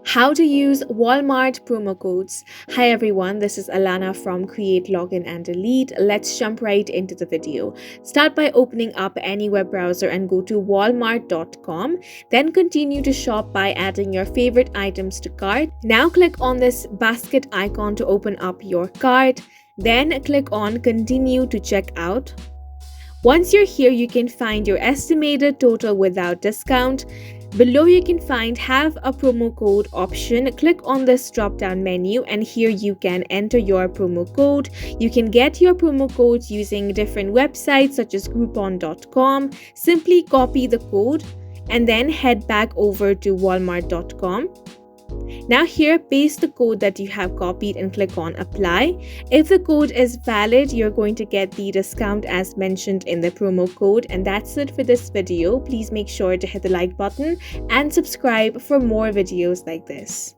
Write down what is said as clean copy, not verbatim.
How to use Walmart promo codes. Hi everyone, this is Alana from Create, Login and Delete. Let's jump right into the video. Start by opening up any web browser and go to walmart.com. Then continue to shop by adding your favorite items to cart. Now click on this basket icon to open up your cart. Then click on continue to check out. Once you're here, you can find your estimated total without discount. Below, you can find have a promo code option. Click on this drop down menu and here you can enter your promo code. You can get your promo codes using different websites such as groupon.com. Simply copy the code and then head back over to walmart.com. Now here, paste the code that you have copied and click on apply. If the code is valid, you're going to get the discount as mentioned in the promo code. And that's it for this video. Please make sure to hit the like button and subscribe for more videos like this.